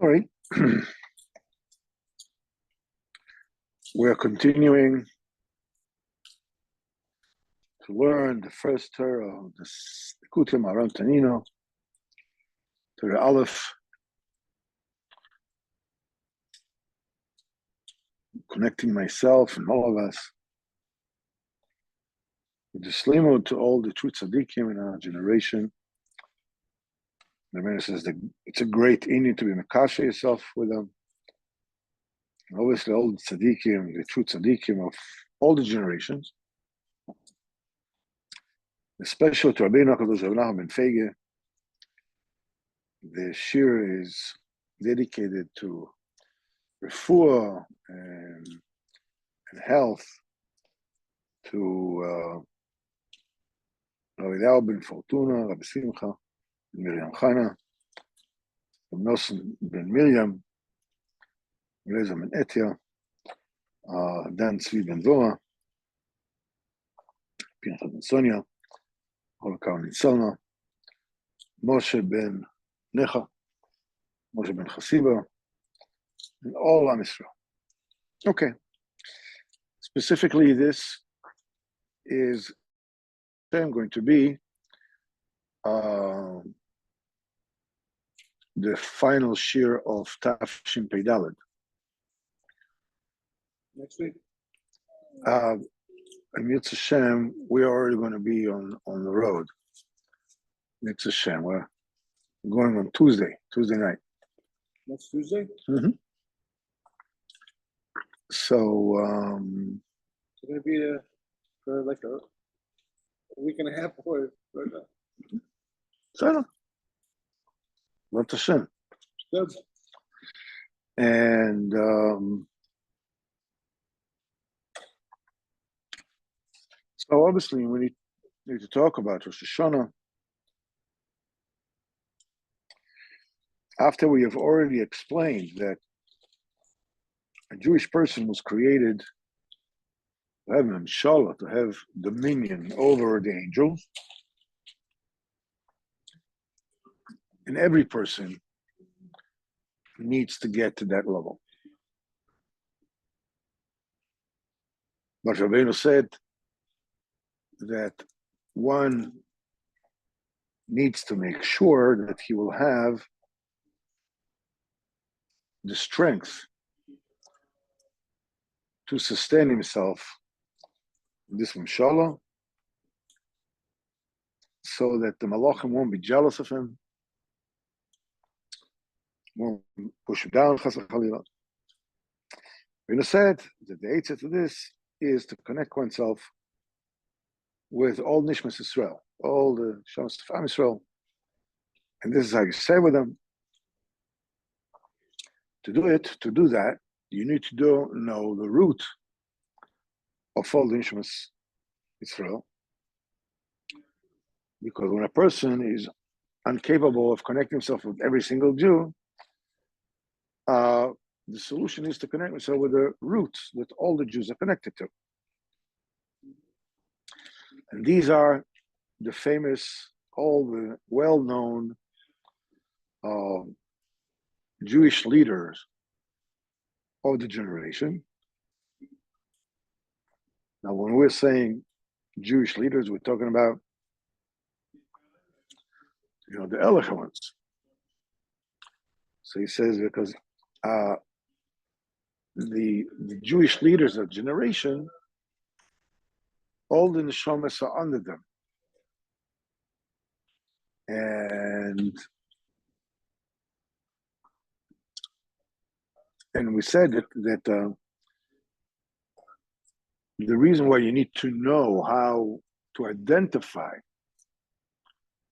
All right. We're continuing to learn the first Torah of the Likutey Moharan Tanino, Torah Aleph, connecting myself and all of us with the slimut to all the true tzaddikim in our generation. The Rebbeinu says that it's a great inyan to be mekashe yourself with them. And obviously, all the tzaddikim, the true tzaddikim of all the generations, especially to Rabbeinu HaKadosh Rav Nachman ben Fege. The shir is dedicated to refuah and health, to Rabbi Eliyahu ben Fortuna, Rabbi Simcha, Miriam Chana, Nosson ben Miriam, Reza ben Etia, Dan Tzvi ben Zoha, Pinchas ben Sonia, Holokar ben Salma, Moshe ben Necha, Moshe ben Chasiba, and all Am Yisrael. Okay. Specifically, this is going to be the final shir of Tafshin Pei Daled. Next week. And Yitzhak Hashem, we're already going to be on the road. Yitzhak Hashem, we're going on Tuesday night. Next Tuesday? Mm-hmm. So, it's going to be for like a week and a half before right now. so, Yitzhak Hashem. Good. And so obviously we need to talk about Rosh Hashana. After we have already explained that a Jewish person was created to have Mimshala, to have dominion over the angels, and every person needs to get to that level. But Rabbeinu said that one needs to make sure that he will have the strength to sustain himself in this Mimshala, so that the Malachim won't be jealous of him, won't push him down, Chas v'Chalila. Rabbeinu said that the answer to this is to connect oneself with all Nishmas Yisrael, all the Shams of Am Yisrael. And this is how you say with them. To do that, you need to know the root of all the Nishmas Yisrael. Because when a person is incapable of connecting himself with every single Jew, the solution is to connect himself with the roots that all the Jews are connected to. And these are the famous, all the well-known Jewish leaders of the generation. Now, when we're saying Jewish leaders, we're talking about, the Elich ones. So he says because the Jewish leaders of generation, all the neshamas are under them. And we said that the reason why you need to know how to identify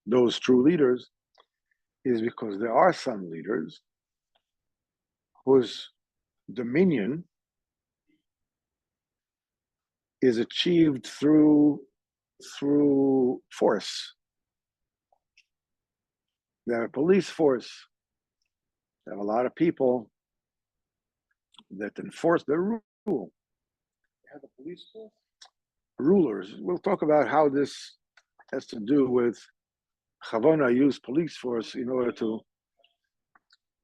those true leaders is because there are some leaders whose dominion is achieved through force. They're a police force. They have a lot of people that enforce their rule. You have a police force? Rulers. We'll talk about how this has to do with Chavona used police force in order to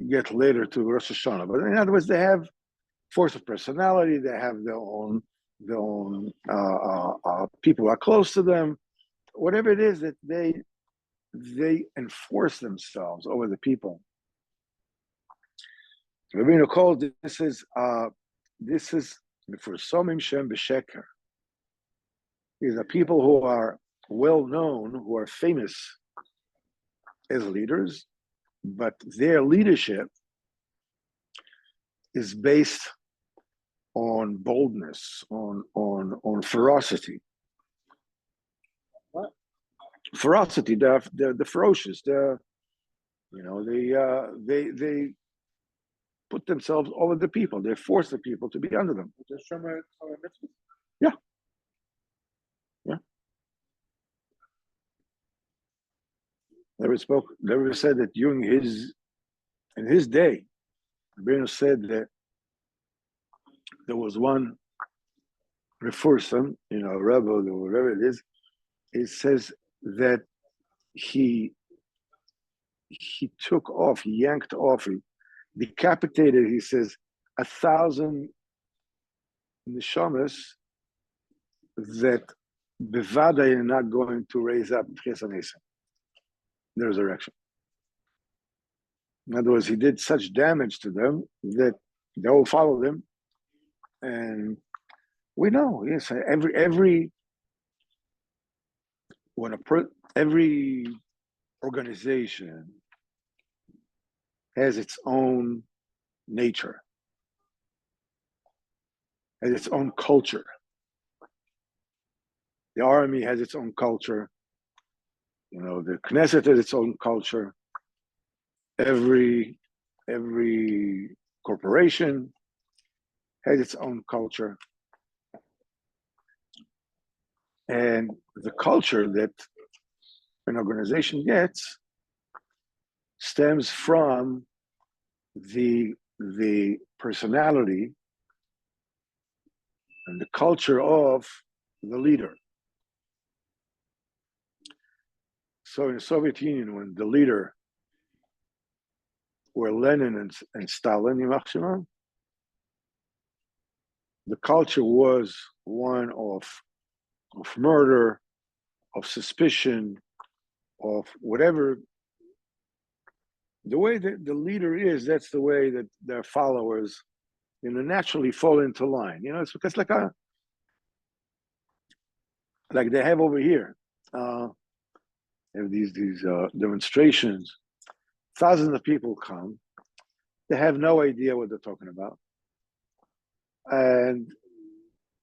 get later to Rosh Hashana. But in other words, they have force of personality. They have their own people who are close to them. Whatever it is that they enforce themselves over the people. Rabbeinu called this is for Somim Shem B'Sheker. These are people who are well known, who are famous as leaders, but their leadership is based on boldness, on ferocity. What? Ferocity. They're ferocious. They put themselves over the people. They force the people to be under them. Yeah. Never said that in his day, Rabbeinu said that there was one Reforsam, a rebbe or whatever it is. It says that he took off, he yanked off, he decapitated, he says, 1,000 neshamas that bevada are not going to raise up the resurrection. In other words, he did such damage to them that they all followed him. And we know, yes, every organization has its own nature, has its own culture. The army has its own culture. The Knesset has its own culture. Every corporation has its own culture. And the culture that an organization gets stems from the personality and the culture of the leader. So in the Soviet Union, when the leader were Lenin and Stalin, the culture was one of murder, of suspicion, of whatever. The way that the leader is, that's the way that their followers, naturally fall into line. It's because like they have over here, they have these demonstrations. Thousands of people come. They have no idea what they're talking about, and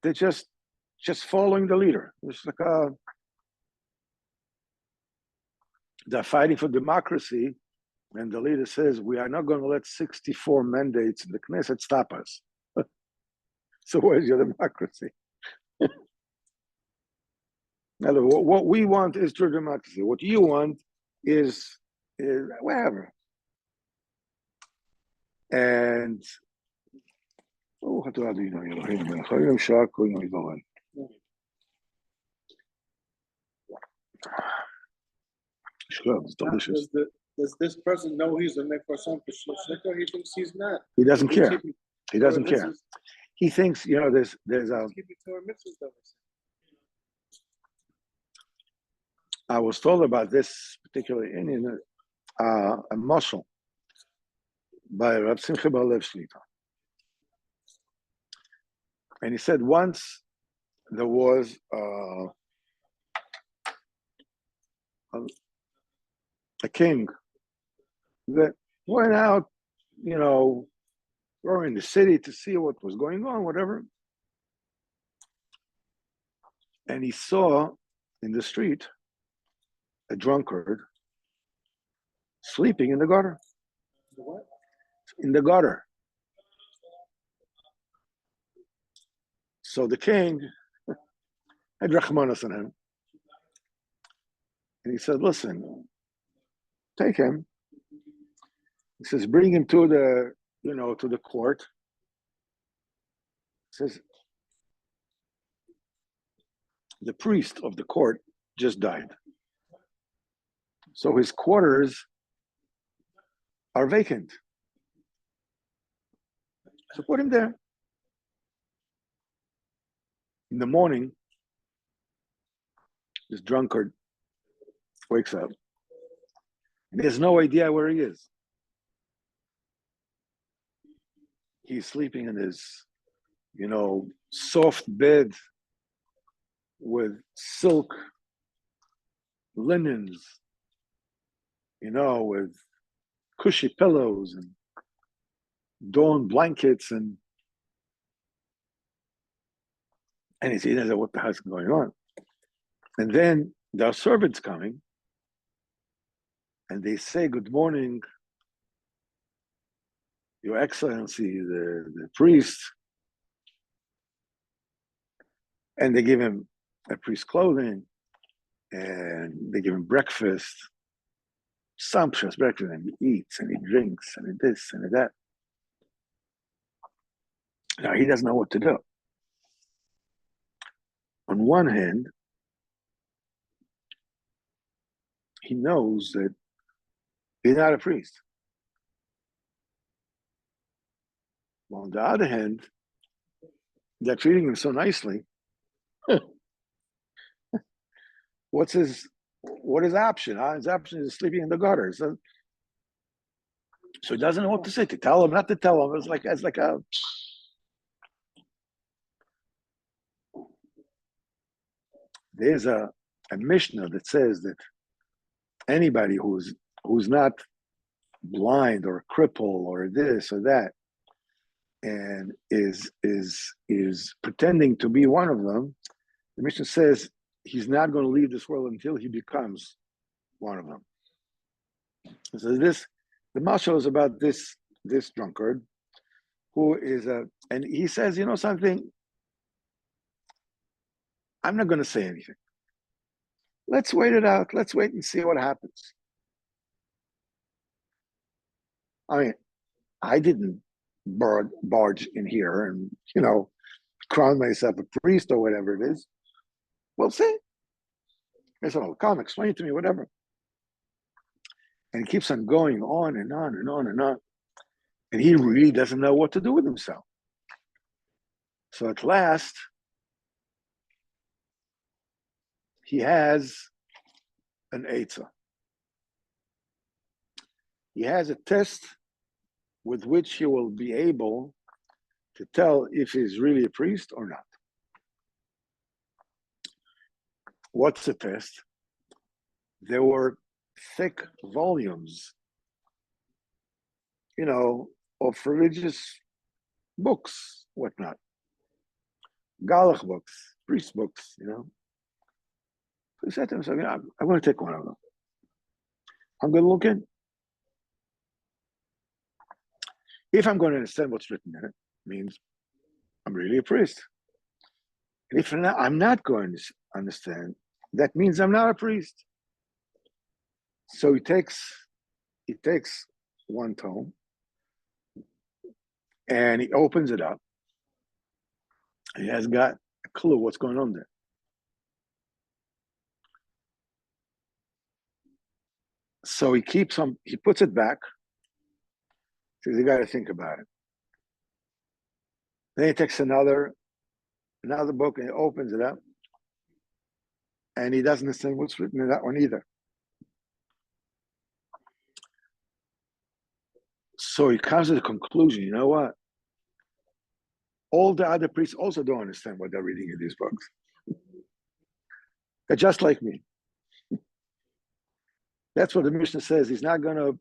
they're just following the leader. It's like they're fighting for democracy, and the leader says, "We are not going to let 64 mandates in the Knesset stop us." So where's your democracy? Now, what we want is true democracy. What you want is whatever. And it's delicious. Does this person know he's a Mefarsham Peshachnika? He thinks he's not. He doesn't care. He doesn't care. He thinks, there's I was told about this particular Indian, a muscle by Rab Simcha Balev Shlita. And he said once there was a king that went out, or in the city to see what was going on, whatever. And he saw in the street a drunkard sleeping in the gutter. What? In the gutter. So the king had Rachmanas on him. And he said, listen, take him. He says, bring him to the court. He says, the priest of the court just died. So his quarters are vacant. So put him there. In the morning, this drunkard wakes up. And he has no idea where he is. He's sleeping in his, soft bed with silk linens, with cushy pillows and dawn blankets, and he doesn't know what the hell's going on. And then there are servants coming, and they say, "Good morning, Your Excellency, the priest." And they give him a priest's clothing, and they give him breakfast, sumptuous breakfast, and he eats, and he drinks, and he this, and he that. Now, he doesn't know what to do. On one hand, he knows that he's not a priest. Well, on the other hand, they're treating him so nicely. What is his option? His option is sleeping in the gutter. So he doesn't know what to say, to tell him, not to tell him. It's like a there's a Mishnah that says that anybody who's not blind or crippled or this or that, and is pretending to be one of them, the Mishnah says he's not going to leave this world until he becomes one of them. So the mashal is about this drunkard who is and he says, something, I'm not going to say anything. Let's wait it out. Let's wait and see what happens. I mean, I didn't barge in here and, crown myself a priest or whatever it is. We'll see. I said, come, explain it to me, whatever. And he keeps on going on and on and on and on. And he really doesn't know what to do with himself. So at last, he has an eitzah. He has a test with which he will be able to tell if he's really a priest or not. What's the test? There were thick volumes, of religious books, whatnot. Galach books, priest books, So he said to himself, I'm going to take one of them. I'm going to look in. If I'm going to understand what's written in it, means I'm really a priest. And if I'm not going to understand, that means I'm not a priest. So he takes one tome and he opens it up. He has got a clue what's going on there. So he puts it back. Says, you got to think about it. Then he takes another book and he opens it up. And he doesn't understand what's written in that one either. So he comes to the conclusion, you know what? All the other priests also don't understand what they're reading in these books. They're just like me. That's what the Mishnah says. He's not going to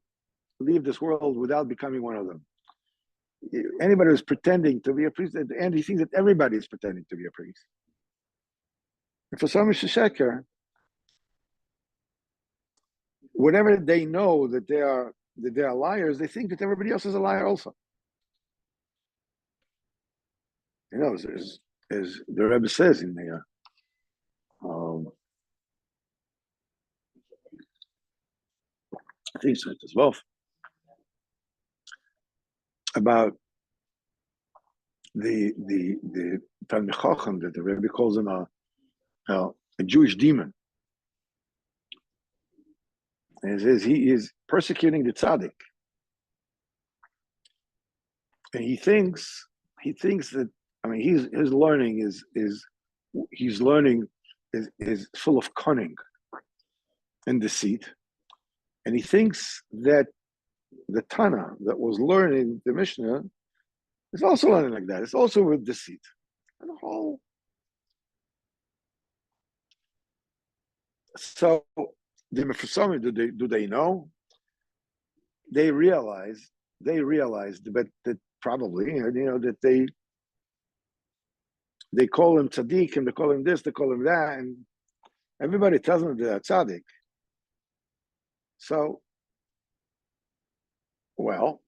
leave this world without becoming one of them. Anybody who's pretending to be a priest, and he thinks that everybody is pretending to be a priest. And for some Sheker, whenever they know that they are liars, they think that everybody else is a liar also. As the Rebbe says in the I think so as well, about the Talmid Chacham, that the Rebbe calls him a Jewish demon. And he says he is persecuting the tzaddik. and he thinks that, I mean, his learning he's learning is full of cunning and deceit, and he thinks that the Tana that was learning the Mishnah is also learning like that. It's also with deceit. And the whole. So the Mephisomi, do they know? They realize but that probably, that they call him tzaddik, and they call him this, they call him that, and everybody tells them they're tzaddik. So, well,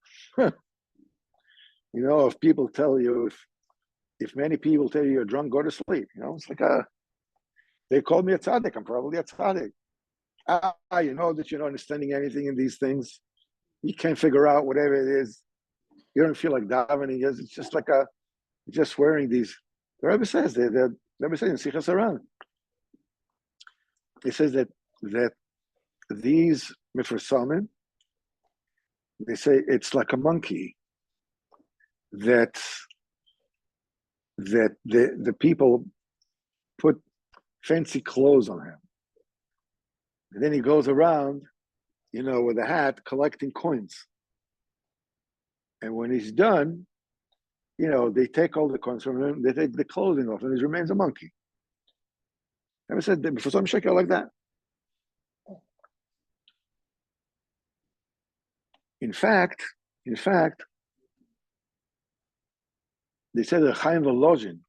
if people tell you, if many people tell you you're drunk, go to sleep. It's like they call me a tzaddik. I'm probably a tzaddik. You know that you're not understanding anything in these things. You can't figure out whatever it is. You don't feel like davening. It's just like just wearing these. The Rebbe says the Rebbe says in Sichas Haran. He says that these Mifrasamim, they say it's like a monkey that the people put fancy clothes on him, and then he goes around, with a hat collecting coins. And when he's done, they take all the coins from him, they take the clothing off, and he remains a monkey. Never said for some shekel like that. In fact, they said that Chaim Volozhin,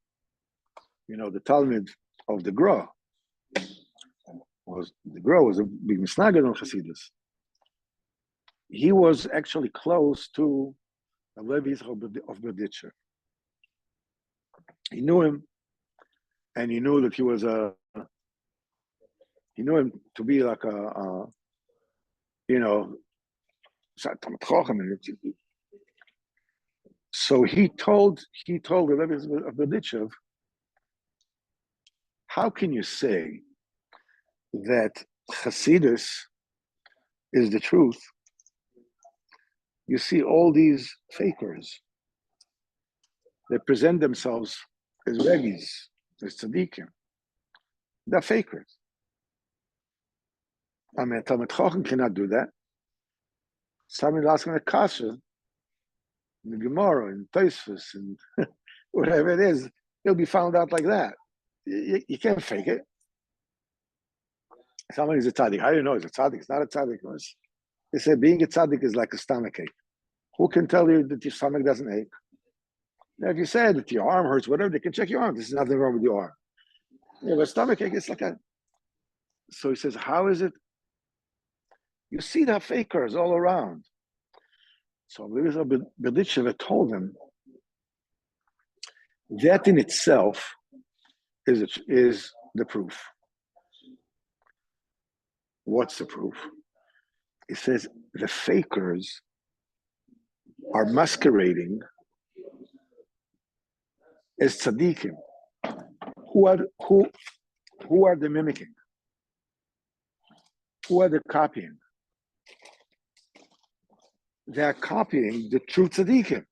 the Talmud of the Gra, was a big misnaged on Hasidus. He was actually close to the Levi of Berditcher. He knew him, and he knew that he was he knew him to be like so he told the Levi of Berditcher, how can you say that Hasidus is the truth? You see all these fakers. They present themselves as reggis, as tzaddikim. They're fakers. I mean, Talmud Chacham cannot do that. Somebody asking a kasha in the Gemara, in Tosfos, and whatever it is, he'll be found out like that. You can't fake it. Somebody's a tzaddik. How do you know he's a tzaddik? It's not a tzaddik. They say being a tzaddik is like a stomach ache. Who can tell you that your stomach doesn't ache? Now, if you say that your arm hurts, whatever, they can check your arm. There's nothing wrong with your arm. But stomach ache, it's like a. So he says, how is it? You see the fakers all around. So Berditchev told him that in itself is the proof. What's the proof? He says the fakers are masquerading as tzaddikim. Who are they mimicking? Who are they copying? They are copying the true tzaddikim.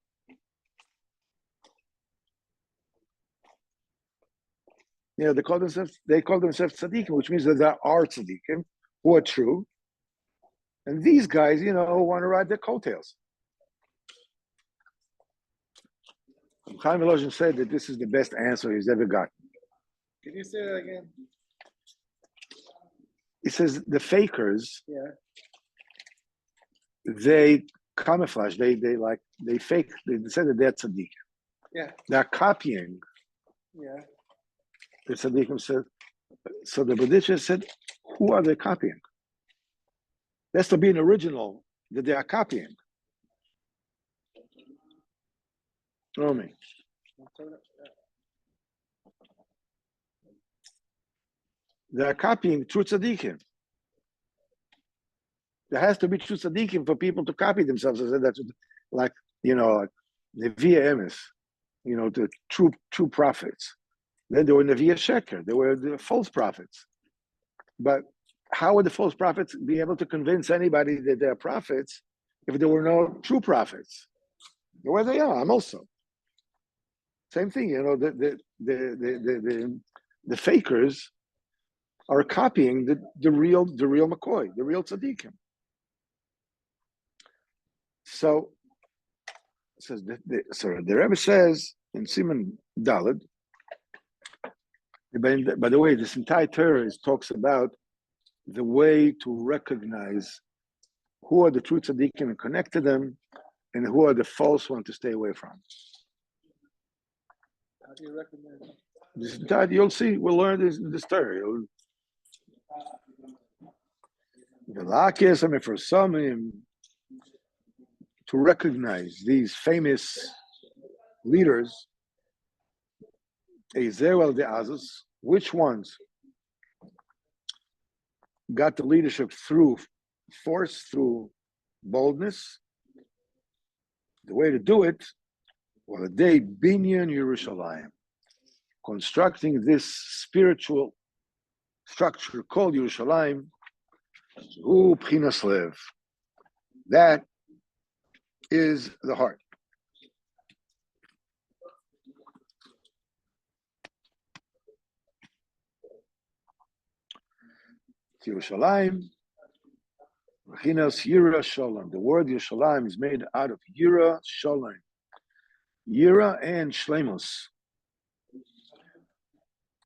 They call themselves tzaddikim, which means that there are tzaddikim who are true, and these guys, want to ride their coattails. Chaim Volozhin said that this is the best answer he's ever gotten. Can you say that again? He says the fakers, they camouflage, they fake, they say that they're tzaddik. Yeah. They're copying. Yeah. The tzaddikim said, so the Berditcher said, who are they copying? That's to be an original that they are copying. Know me. They are copying true tzaddikim. There has to be true tzaddikim for people to copy themselves. I said that's like the Via Emes, the true prophets. Then they were Nevi'ah Sheker. They were the false prophets. But how would the false prophets be able to convince anybody that they're prophets if there were no true prophets? The way they are, I'm also. Same thing, the fakers are copying the real McCoy, the real tzaddikim. So says the Rebbe says in Siman Daled. By the way, this entire Torah talks about the way to recognize who are the true tzaddikim and connect to them, and who are the false ones to stay away from. How do you recognize? This entire, you'll see. We'll learn this in this Torah. The lakis, I mean, for some, to recognize these famous leaders, which ones got the leadership through force, through boldness. The way to do it, well, they binyan Yerushalayim, constructing this spiritual structure called Yerushalayim, B'chinas lev. That is the heart. Yerushalayim, B'chinas Yira Shalom. The word Yerushalayim is made out of Yira Shalom. Yira and Shleimus.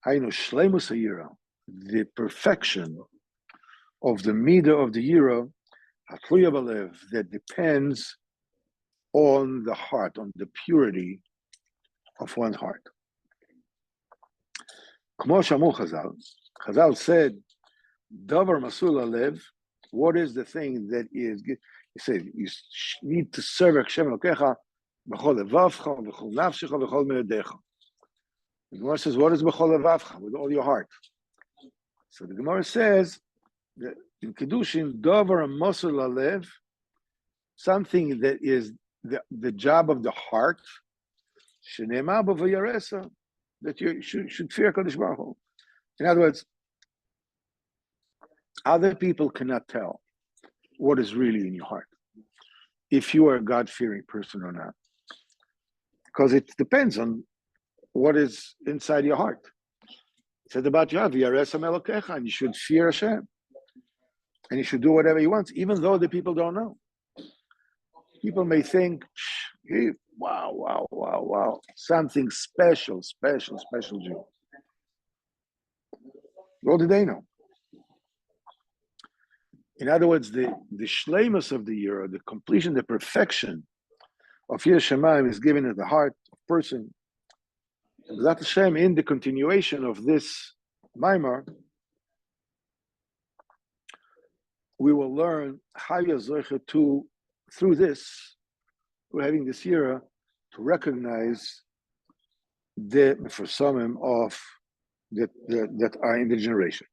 Hainu Shleimus Yira, the perfection of the midah of the Yira, Hatluya Balev, that depends on the heart, on the purity of one's heart. Kmo Shamu Chazal. Chazal said, Davar Masul Alev. What is the thing that is? He said you need to serve Hashem Elokecha b'chol levavcha, b'chol nafshecha, b'chol me'odecha. The Gemara says, what is b'chol levavcha? With all your heart. So the Gemara says that in Kedushin, Davar Masul Alev, something that is the job of the heart, Shenema b'vayaresa, that you should fear Kadosh Baruch Hu. In other words, other people cannot tell what is really in your heart, if you are a God-fearing person or not, because it depends on what is inside your heart. It said about Yav, and you should fear Hashem, and you should do whatever He wants, even though the people don't know. People may think, wow, something special Jew. What do they know? In other words, the shleimus of the year, the completion, the perfection of Yir Shemayim is given in the heart of a person. B'ezrat Hashem, in the continuation of this Maimar, we will learn how Yazoicha to, through this, we're having this year, to recognize the Mefarsamim of that are in the generation.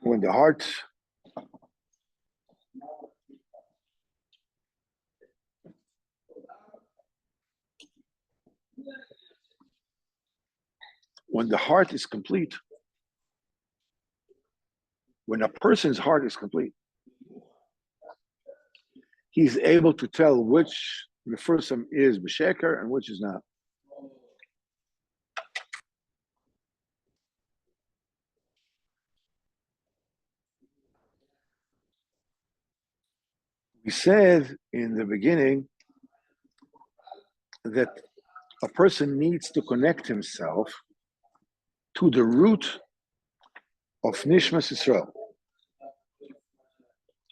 When the heart is complete, when a person's heart is complete, he's able to tell which the first one is b'sheker and which is not. We said in the beginning that a person needs to connect himself to the root of Nishmas Yisrael,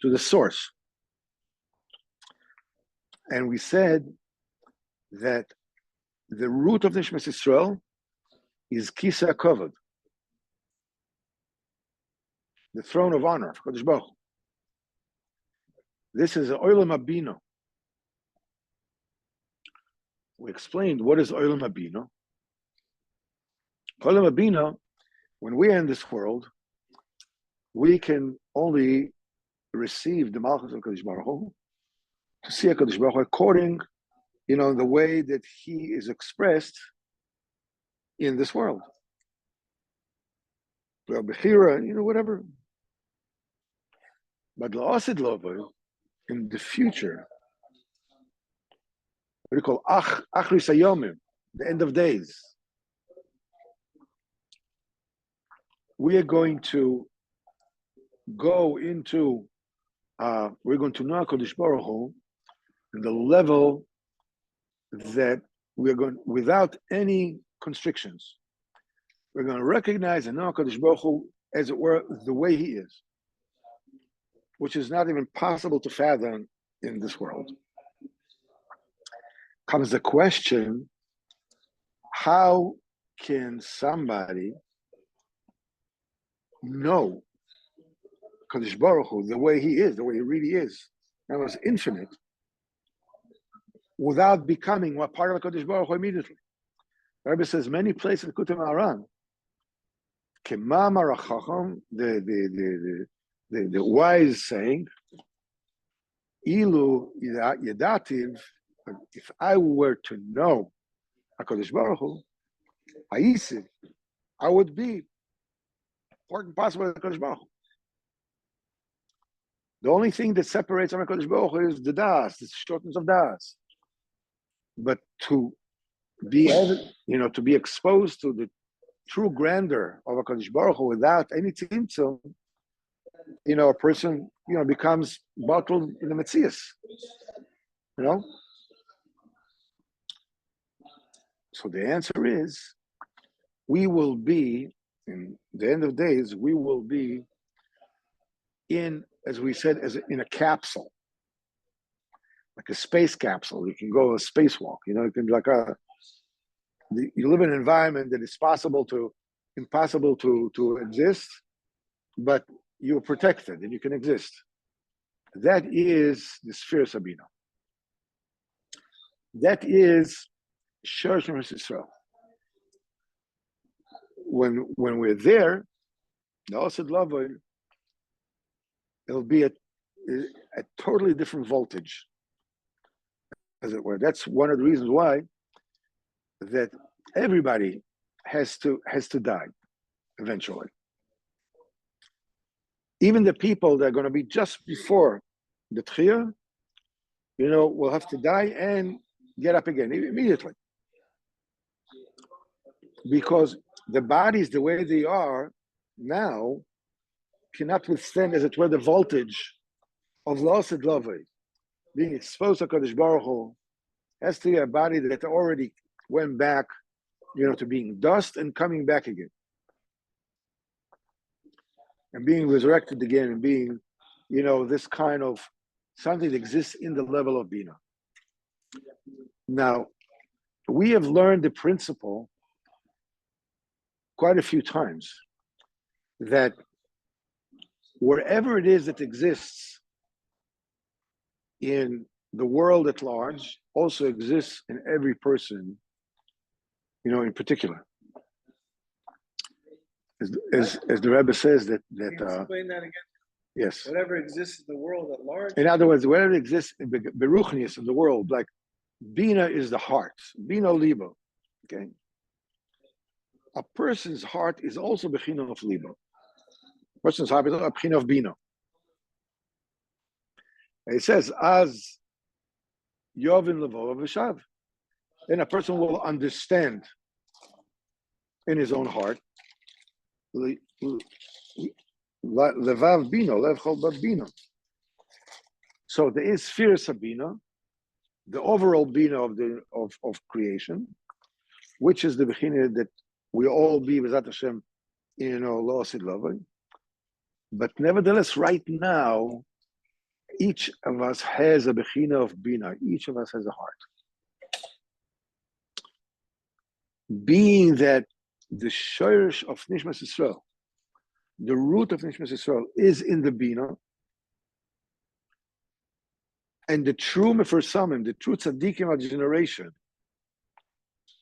to the source. And we said that the root of Nishmas Yisrael is Kisa Kavod, the throne of honor of Kadosh Baruch Hu. This is Olam Abino. We explained what is Olam Abino. Olam Abino, when we are in this world, we can only receive the Malchus of Kadosh Baruch Hu, to see HaKadosh Baruch Hu according, the way that He is expressed in this world. Bechira, whatever. But la'asid lova, in the future, what do you call achris hayomim, the end of days. We are going to go into, we're going to know HaKadosh Baruch Hu in the level that we're going, without any constrictions, we're going to recognize and know HaKadosh Baruch Hu, as it were, the way He is, which is not even possible to fathom in this world. Comes the question, how can somebody know Kadosh Baruch Hu the way He is, the way He really is, and was infinite, without becoming what part of Kadosh Baruch Hu immediately? The Rebbe says many places in Likutey Moharan, Kemamar HaChacham, the wise saying, Ilu Yedativ, if I were to know HaKadosh Baruch Hu, I would be part and parcel of HaKadosh Baruch Hu. The only thing that separates from HaKadosh Baruch Hu is the das, the shortness of das. But to be to be exposed to the true grandeur of HaKadosh Baruch Hu without any tzimtzum, a person, becomes bottled in the Metzias. So the answer is, we will be, in the end of days, we will be in, as we said, in a capsule, like a space capsule. You can go a spacewalk. It can be like you live in an environment that is impossible to exist, but you're protected and you can exist. That is the sphere Sabina. That is Shorish Israel. When we're there, the Osed Lavoy, it'll be a totally different voltage, as it were. That's one of the reasons why that everybody has to die eventually. Even the people that are going to be just before the Tchiyah, will have to die and get up again immediately. Because the bodies, the way they are now, cannot withstand, as it were, the voltage of L'Osed Lovei. Being exposed to Kadosh Baruch Hu has to be a body that already went back, to being dust and coming back again. And being resurrected again and being, this kind of something that exists in the level of Bina. Now, we have learned the principle quite a few times that wherever it is that exists in the world at large, also exists in every person, in particular. As the Rebbe says that Can you explain that again? Yes. Whatever exists in the world at large. In other words, whatever exists in Beruchnius in the world, like Bina is the heart, Bina Libo. Okay. A person's heart is also Bechina of Libo. A person's heart is a Bechina of Bina. And it says, as Yovin Levo V'shav. Then a person will understand in his own heart. Levav Bino, Lev Chol Bino. So there is Sphere Sabina, the overall Bina of creation, which is the Bechina that we all be B'ezat Hashem, L'Osid Lovei. But nevertheless, right now, each of us has a Bechina of Bina. Each of us has a heart. Being that the Shorish of Nishmas Yisrael, the root of Nishmas Yisrael, is in the Bina, and the true Mefarsamim, the true Tzaddikim of the generation,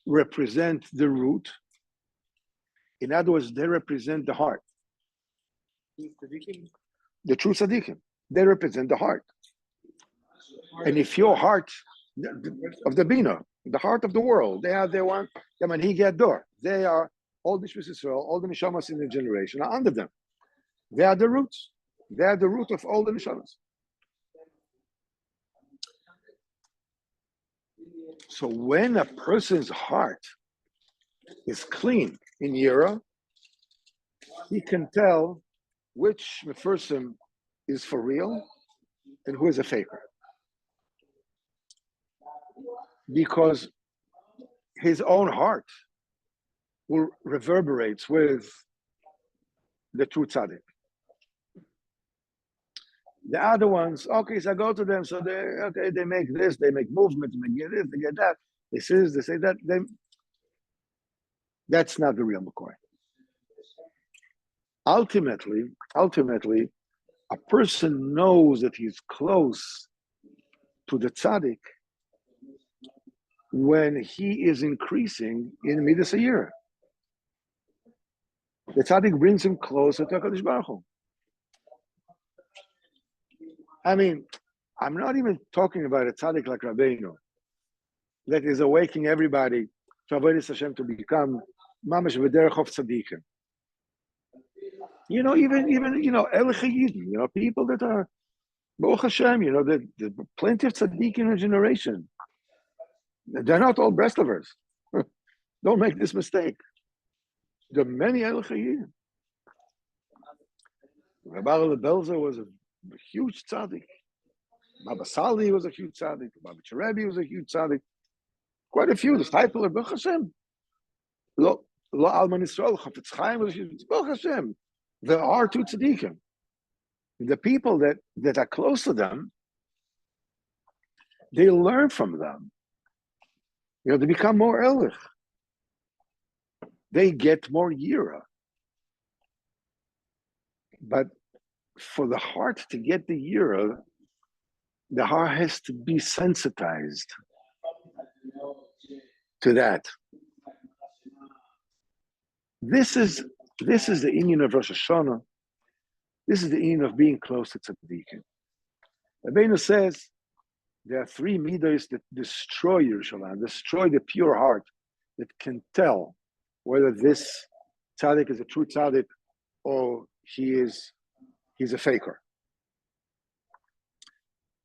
represent the root. In other words, they represent the heart. The true Tzaddikim, they represent the heart. And if your heart of the Bina, the heart of the world, they have their one, Yaman Higi Ador, They are all the Nishmas Yisrael, all the Neshamas in the generation are under them. They are the roots. They are the root of all the Neshamas. So when a person's heart is clean in Yira, he can tell which Mefersim is for real and who is a faker. Because his own heart will reverberates with the true tzaddik. The other ones, okay, so I go to them, so they make this, they make movement, they get this, they get that, they say this, they say that. That's not the real McCoy. Ultimately, a person knows that he's close to the tzaddik when he is increasing in Midas Hayira. The tzaddik brings him closer to HaKadosh Baruch Hu. I mean, I'm not even talking about a tzaddik like Rabbeinu that is awakening everybody to Avodas Hashem to become mamash v'derech of tzaddikim. Even El Chayidim, people that are Baruch Hashem, there's plenty of tzaddikim in a generation. They're not all Breslovers. Don't make this mistake. There are many El Chayidim. Rabbi Lebelzer was a huge tzaddik. Baba Sali was a huge tzaddik. Baba Cherebi was a huge tzaddik. Quite a few. The disciple of Baruch Hashem. Lo Alman Yisrael, Chafetz Chaim was a huge. Baruch Hashem. There are two tzaddikim. The people that are close to them, they learn from them. They become more ehrlich. They get more yira. But for the heart to get the yira, the heart has to be sensitized to that. This is the union of Rosh Hashana. This is the union of being close to tzaddikim. Rabbeinu says there are three midos that destroy Yerushalayim, destroy the pure heart, that can tell whether this tzaddik is a true tzaddik or he's a faker.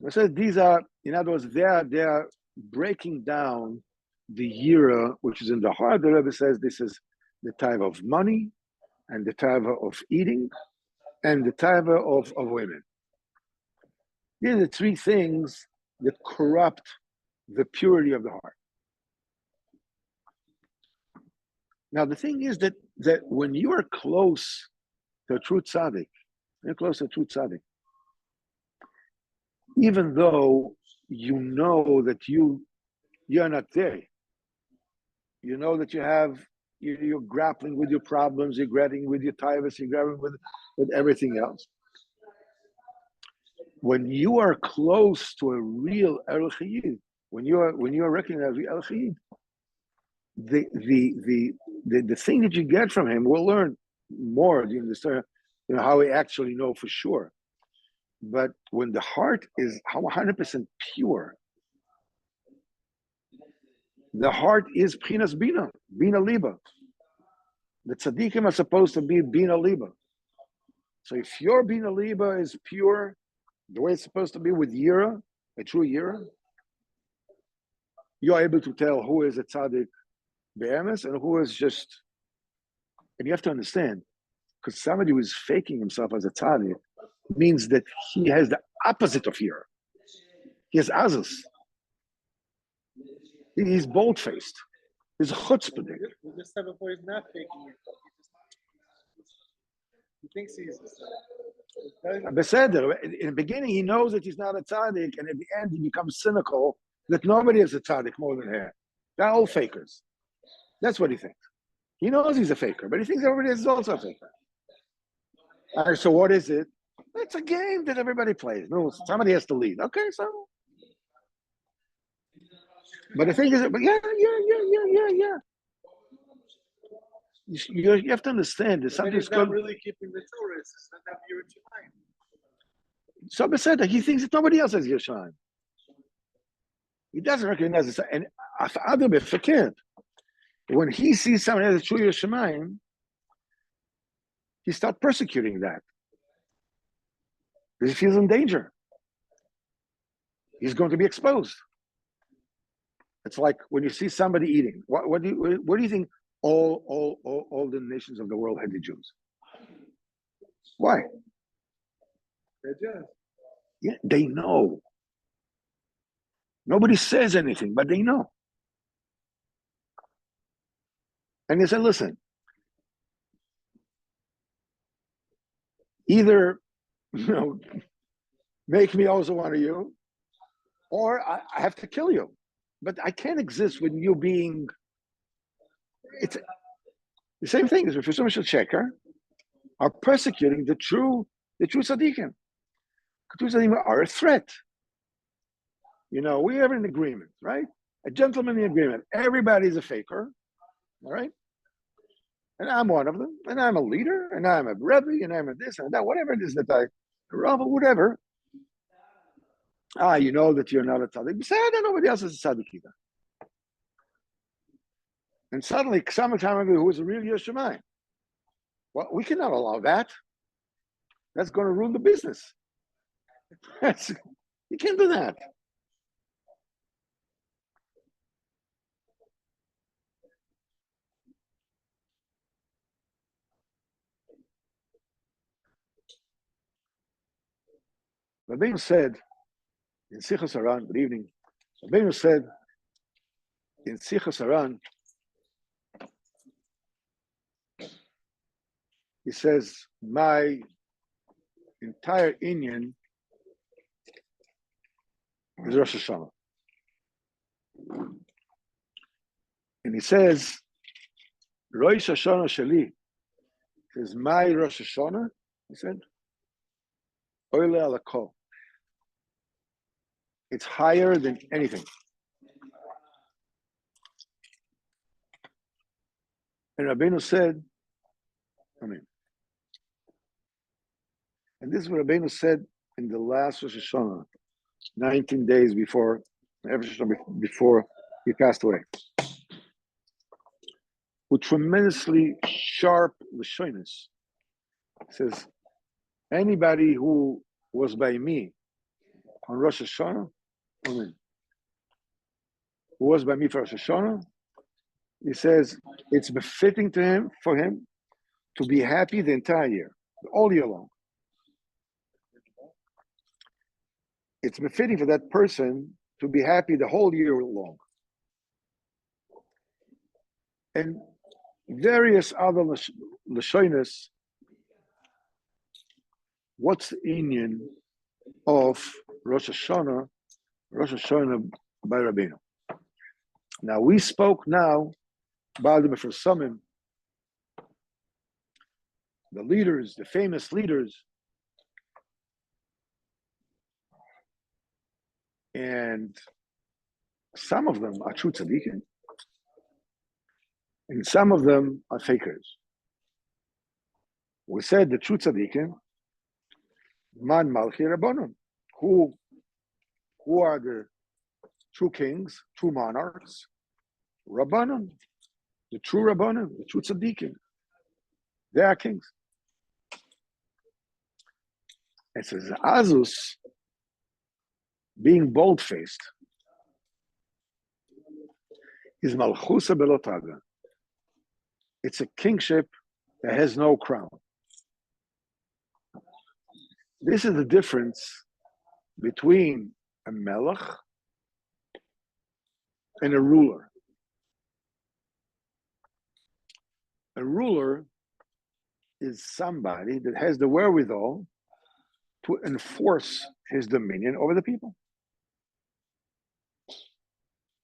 I said these are, in other words, they are breaking down the yira which is in the heart. The Rebbe says this is the taiva of money, and the taiva of eating, and the taiva of women. These are the three things that corrupt the purity of the heart. Now the thing is that when you are close to a true tzaddik, even though you know that you're not there, you know that you're grappling with your problems, you're grappling with your taivas, you're grappling with everything else. When you are close to a real El Chayid, when you are recognized as El Chayid, the thing that you get from him, we'll learn more. You understand, how we actually know for sure. But when the heart is 100% pure, the heart is Pchinas Bina Liba. The tzaddikim are supposed to be Bina Liba. So if your Bina Liba is pure, the way it's supposed to be with Yira, a true Yira, you're able to tell who is a tzaddik be'emes and who is just. And you have to understand, because somebody who is faking himself as a tzaddik means that he has the opposite of Yira. He has azus. He's bold-faced. He's a chutzpah. This type of boy is not faking it. He thinks he's Beseder. In the beginning, he knows that he's not a tzaddik, and at the end, he becomes cynical that nobody is a tzaddik more than him. They're all fakers. That's what he thinks. He knows he's a faker, but he thinks everybody else is also a faker. All right, so what is it? It's a game that everybody plays. No, somebody has to lead. Okay, so. But the thing is, yeah. You have to understand that something's not really keeping the Torah. It's not that you're in Somebody said that he thinks that nobody else has Yerushalayim. He doesn't recognize it. And if other verkehrt, When he sees someone as a true Yerushalayim, he starts persecuting that. Because he feels in danger. He's going to be exposed. It's like when you see somebody eating. What do you think all the nations of the world had the Jews? Why? Yeah, they know. Nobody says anything, but they know. And they said, listen, either make me also one of you, or I have to kill you. But I can't exist with you being. It's the same thing as if some Sheker are persecuting the true tzaddikim. The true tzaddikim are a threat. We have an agreement, right? A gentlemanly agreement. Everybody's a faker, all right? And I'm one of them, and I'm a leader, and I'm a rebbe, and I'm a this and that, whatever it is that a rabbi, whatever. You know that you're not a tzaddik. Say, I don't know nobody else is a tzaddik either. And suddenly, sometime who is a real Yerushalayim? Well, we cannot allow that. That's going to ruin the business. You can't do that. Rabbeinu said in Sichos Haran, good evening. Rabbeinu said in Sichos Haran, he says, my entire Inyan is Rosh Hashana. And he says, Rosh Hashana Shali, says, my Rosh Hashana, he said, Oile Alakol. It's higher than anything. And Rabbeinu said, Amen. And this is what Rabbeinu said in the last Rosh Hashanah, 19 days before he passed away. With tremendously sharp lashonis. Says, anybody who was by me on Rosh Hashanah, Amen. Who was by me for Rosh Hashanah, he says, it's befitting for him to be happy the entire year, all year long. It's befitting for that person to be happy the whole year long. And various other lashonis. What's the inyan of Rosh Hashanah by Rabbeinu? Now we spoke now about the Mefarsamim, the leaders, the famous leaders, and some of them are true tzaddikim, and some of them are fakers. We said the true tzaddikim, man malchi rabbanon, who are the true kings, true monarchs, rabbanon, the true rabbanon, the true tzaddikim. They are kings. It says Azus, being bold-faced, is malchusa belotaga. It's a kingship that has no crown. This is the difference between a melech and a ruler. A ruler is somebody that has the wherewithal to enforce his dominion over the people.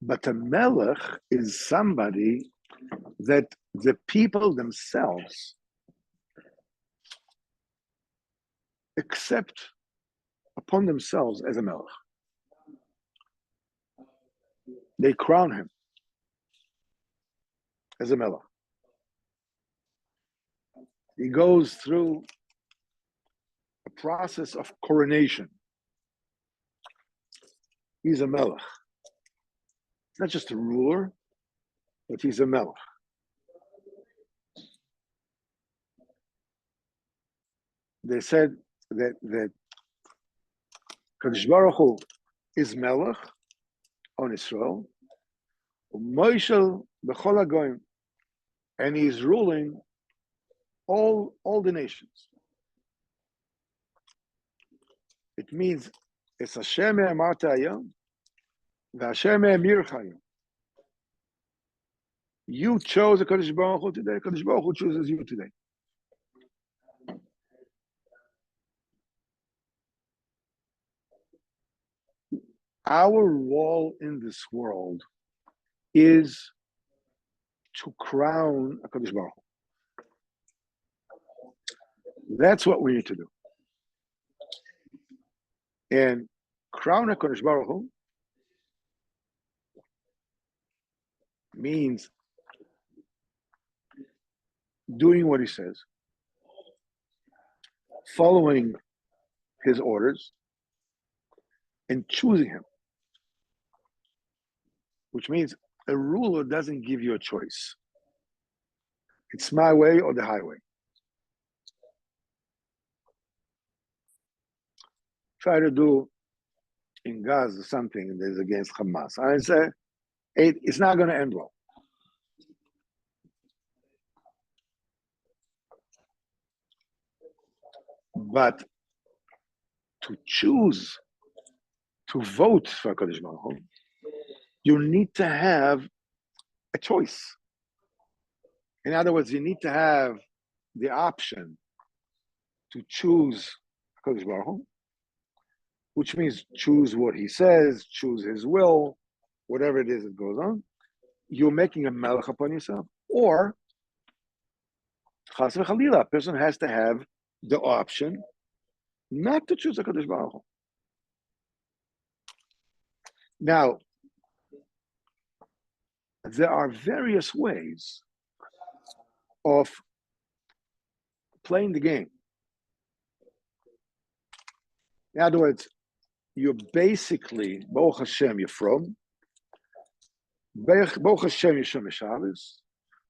But a melech is somebody that the people themselves accept upon themselves as a melech. They crown him as a melech. He goes through a process of coronation. He's a melech. Not just a ruler, but he's a melech. they said that Kadosh Baruch Hu is Melech on Israel, Moishel b'chol hagoyim, and he's ruling all the nations. It means it's Hashem e'amarta hayom, v'Hashem e'amir hayom. You chose a Kadosh Baruch Hu today. Kadosh Baruch Hu chooses you today. Our role in this world is to crown a Kadosh Baruch Hu. That's what we need to do. And crown a Kadosh Baruch Hu means doing what he says, following his orders, and choosing him. Which means a ruler doesn't give you a choice. It's my way or the highway. Try to do in Gaza something that is against Hamas. I say it's not going to end well. But to choose to vote for Kadosh Baruch Hu, you need to have a choice. In other words, you need to have the option to choose Kadosh Baruch Hu, which means choose what he says, choose his will, whatever it is that goes on. You're making a melech upon yourself. Or, chas v'chalila, a person has to have the option not to choose a Kadosh Baruch Hu. Now, there are various ways of playing the game. In other words, you're basically, Baruch Hashem, you're from, Baruch Hashem, you're Shem Shabbos,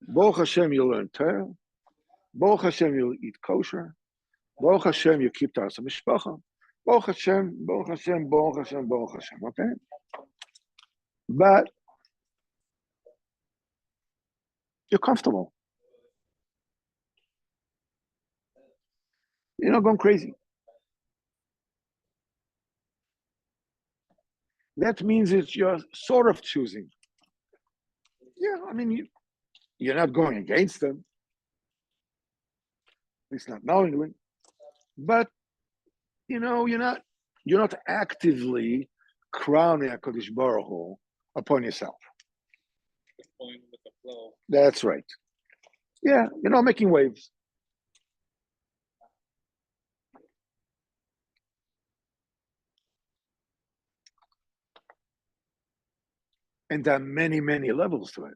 Baruch Hashem, you learn Torah, Baruch Hashem, you eat kosher, Baruch Hashem, you keep Taras HaMishpacha, Baruch Hashem, Baruch Hashem, Baruch Hashem, Baruch Hashem, okay? But you're comfortable. You're not going crazy. That means it's you're sort of choosing. Yeah, I mean, you're not going against them. At least not knowingly. But, you're not actively crowning a Kodesh Baruch Hu upon yourself. Going with the flow. That's right. Yeah, you're not making waves. And there are many, many levels to it.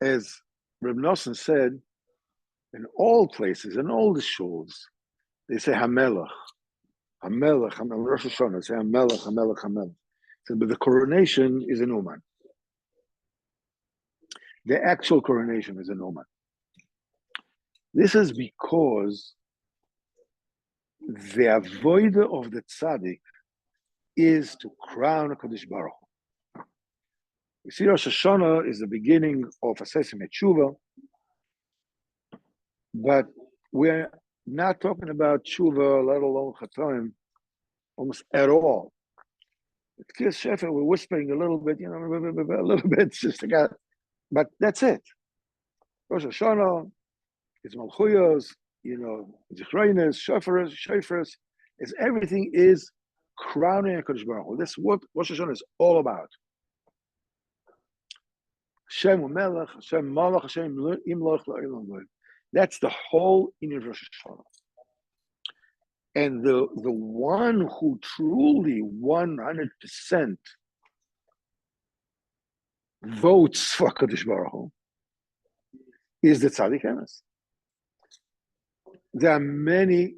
As Reb Nosson said, in all places, in all the shuls, they say Hamelach, Hamelach, Hamelach, Rosh Hashana, say Hamelach, Hamelach, Hamelach. So, but the coronation is an Uman. The actual coronation is an Uman. This is because the avoider of the tzaddik is to crown a Kadosh Baruch Hu. You see, Rosh Hashana is the beginning of assessing tshuva, but we're not talking about tshuva, let alone chatoim, almost at all. At Kiss Shefer, we're whispering a little bit, a little bit, just to get, but that's it. Rosh Hashana is Malchuyos, Zichroines, Shofars, is everything is crowning a Kadosh Baruch Hu. That's what Rosh Hashana is all about. Hashem Melech, Hashem Malach, Hashem Imloch La'ilam. That's the whole in Rosh Hashana. And the one who truly 100% votes for Kadosh Baruch Hu is the Tzaddik Emes. There are many,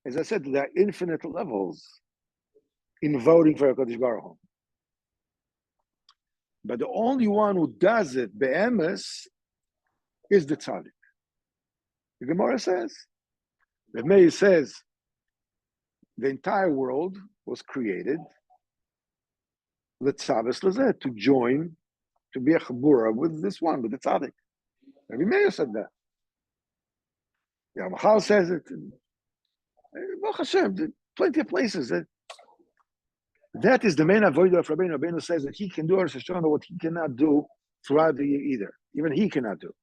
as I said, there are infinite levels in voting for Kadosh Baruch Hu. But the only one who does it be'emes is the tzaddik. The Gemara says, the Meir says, the entire world was created l'tzavis l'zeh, to join, to be a chabura with this one, with the tzaddik. Rabbi Meir said that. Ramchal says it. Baruch Hashem, plenty of places. That is the main avodah of Rabbeinu. Rabbeinu says that he can do Rosh Hashanah what he cannot do throughout the year either. Even he cannot do.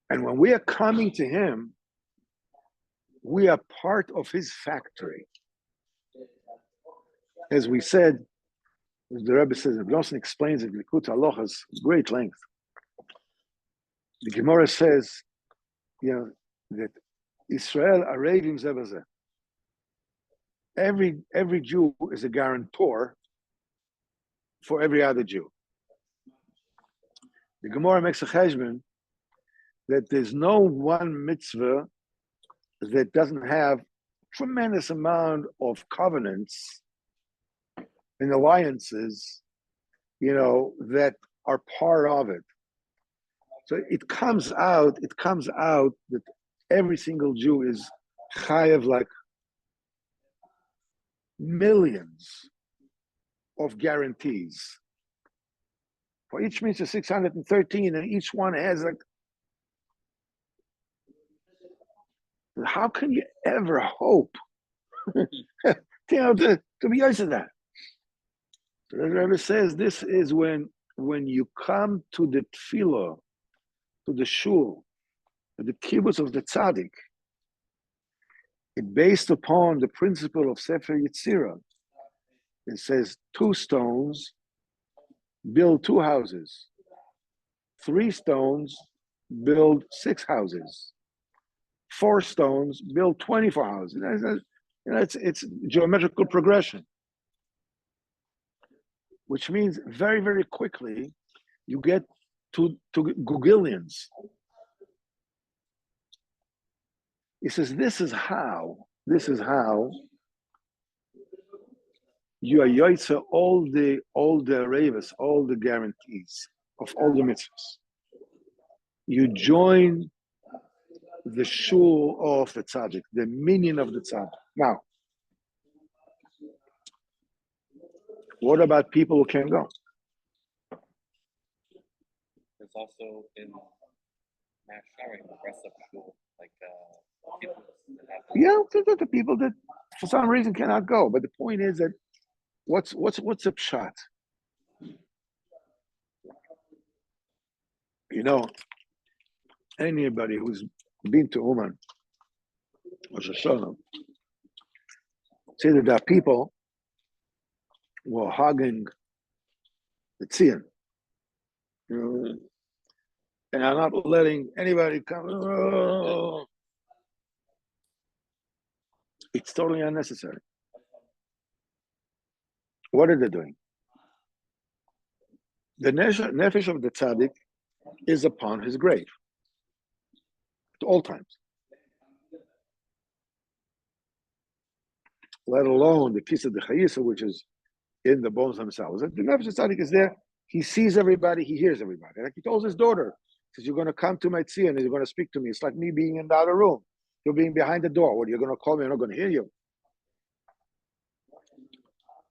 And when we are coming to him, we are part of his factory. As we said, as the Rebbe says, and Johnson explains it, Likutey Halachos, great length. The Gemara says, that Israel Arevim zeh b'zeh. Every Jew is a guarantor for every other Jew. The Gemara makes a cheshbon that there's no one mitzvah that doesn't have tremendous amount of covenants and alliances, that are part of it. So it comes out that every single Jew is chayav like millions of guarantees. For each mitzvah 613, and each one has like, how can you ever hope to be used to that? So the Rebbe says this is when you come to the tefillah, to the shul, to the kibbutz of the tzaddik, it based upon the principle of Sefer Yetzirah. It says 2 stones build 2 houses, 3 stones build 6 houses, 4 stones build 24 houses. It's geometrical progression, which means very, very quickly you get to gugillions. He says, this is how you are yoitza all the ravas, all the guarantees of all the mitzvahs. You join the shul of the tzaddik, the minion of the tzaddik. Now, what about people who can't go? There's also in mass showering, the rest of shul, like the people that for some reason cannot go. But the point is that what's a pshat? Anybody who's been to Oman or Hashana, say that there are people who are hugging the tzion, and are not letting anybody come. Oh. It's totally unnecessary. What are they doing? The nefesh of the tzaddik is upon his grave at all times. Let alone the piece of the chayisa, which is in the bones themselves. The nefesh of the tzaddik is there. He sees everybody. He hears everybody. Like he told his daughter, he says, "You're going to come to my tzia and you're going to speak to me. It's like me being in the other room. You're being behind the door. What, you're going to call me? I'm not going to hear you."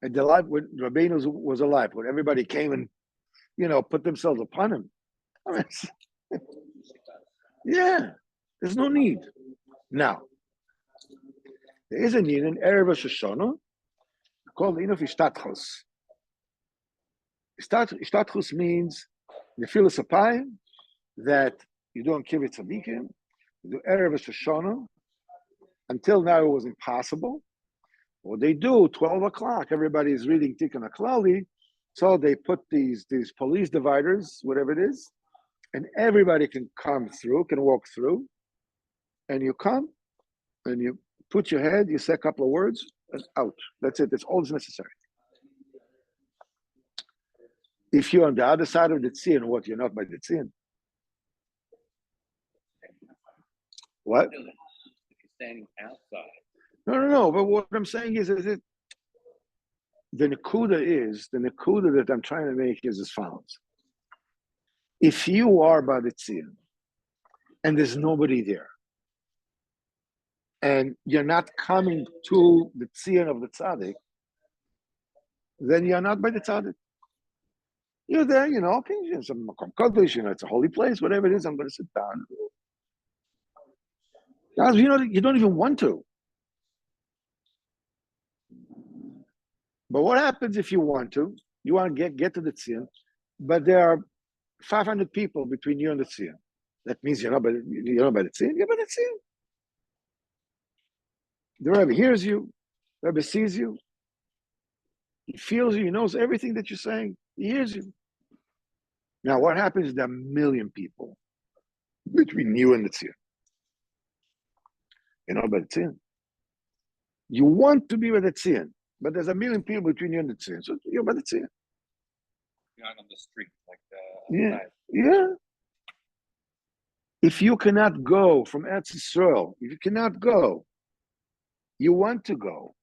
And the life when Rabbeinu was alive, when everybody came and, put themselves upon him. Yeah, there's no need. Now, there is a need in Erev Rosh Hashanah called the Inof Ishtatchos. Ishtatchos means the philosophy that you don't kibbutz tzaddikim, you do Erev Rosh Hashanah. Until now, it was impossible. What they do, 12 o'clock, everybody is reading Tikkun HaKlali, so they put these police dividers, whatever it is, and everybody can come through, can walk through, and you come, and you put your head, you say a couple of words, and out. That's it. That's all that's necessary. If you're on the other side of the tzion, what? You're not by the tzion. What? if you're standing outside. No. But what I'm saying is the Nakuda that I'm trying to make is as follows. If you are by the Tzion and there's nobody there, and you're not coming to the Tzion of the Tzaddik, then you're not by the Tzaddik. You're there, okay, it's a Makom Kodesh, it's a holy place, whatever it is, I'm going to sit down. Guys, you don't even want to. But what happens if you want to? You want to get to the Tzion, but there are 500 people between you and the Tzion. That means you're not by the Tzion, you're by the Tzion. The Rebbe hears you, the Rebbe sees you, he feels you, he knows everything that you're saying, he hears you. Now, what happens is there are 1 million people between you and the Tzion. You're not by the Tzion. You want to be by the Tzion, but there's 1 million people between you and the Tzion, so you're by the Tzion. You're not on the street, like Yeah. If you cannot go from Eretz Yisrael, if you cannot go, you want to go.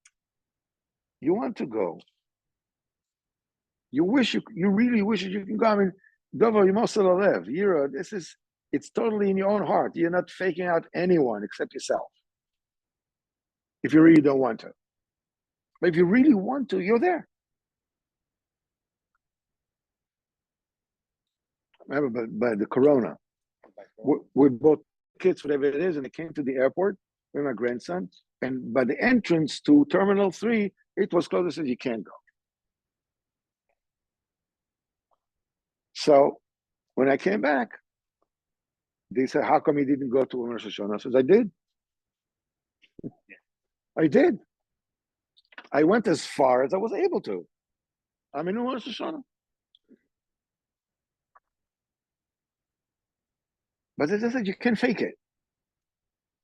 You want to go. You really wish you can go. I mean, Dover, you must live. It's totally in your own heart. You're not faking out anyone except yourself. If you really don't want to. But if you really want to, you're there. Remember, by the Corona, we bought kids, whatever it is, and they came to the airport with my grandson. And by the entrance to Terminal 3, it was closed. They said, you can't go. So when I came back, they said, how come you didn't go to Rosh Hashana? I said, I did. I did. I went as far as I was able to. I'm in Rosh Hashana. But as I said, you can't fake it.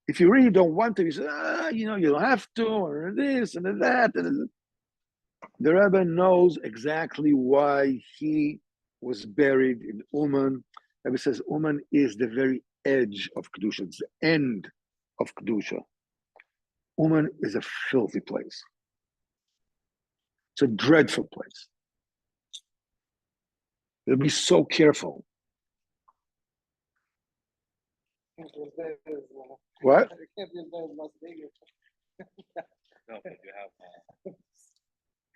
If you really don't want to, you say, you don't have to, or this and that. The Rebbe knows exactly why he was buried in Uman. The Rebbe says Uman is the very edge of Kedusha. It's the end of Kedusha. Uman is a filthy place. It's a dreadful place. You'll be so careful. What? It can't be as bad as Las Vegas. No, but you have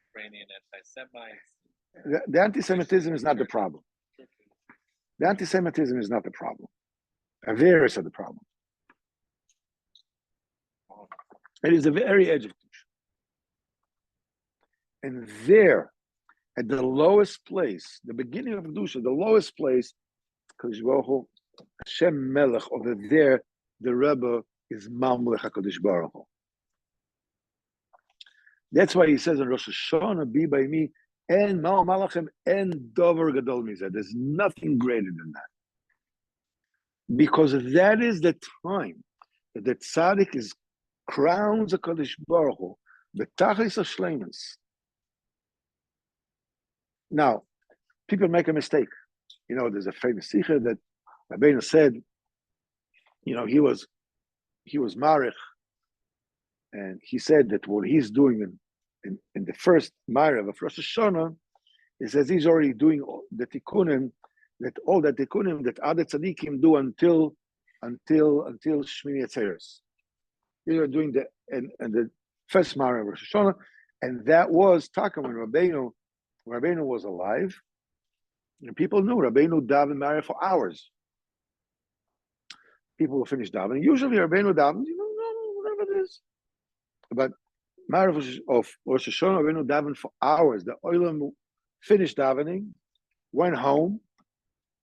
Ukrainian anti-Semites. The anti-Semitism is not the problem. The anti-Semitism is not the problem. Avarice are the problem. It is the very edge of Kedusha. And there, at the lowest place, the beginning of Kedusha, the lowest place, Kadosh Baruch Hu, Hashem Melech, over there, the Rebbe is Mamlech HaKadosh Baruch Hu. That's why he says in Rosh Hashana, be by me, and Ma'al Malachim, and Dover Gadol Mizeh. There's nothing greater than that. Because that is the time that the tzaddik is crowns HaKadosh Baruch Hu, B'tachlis HaShleimus. Now, people make a mistake. There's a famous sikha that Rabbeinu said, he was marich, and he said that what he's doing in the first Ma'ariv of Rosh Hashana, he says he's already doing the tikkunim, all the tikkunim that other tzaddikim do until Shmini Atzeres. They are doing the first Ma'ariv of Rosh Hashana, and that was Taka when Rabbeinu was alive. And people knew Rabbeinu davened Ma'ariv for hours. People will finish davening. Usually Rabbeinu davened, whatever it is. But Ma'ariv of Rosh Hashana, Rabbeinu davened for hours. The Olam finished davening, went home,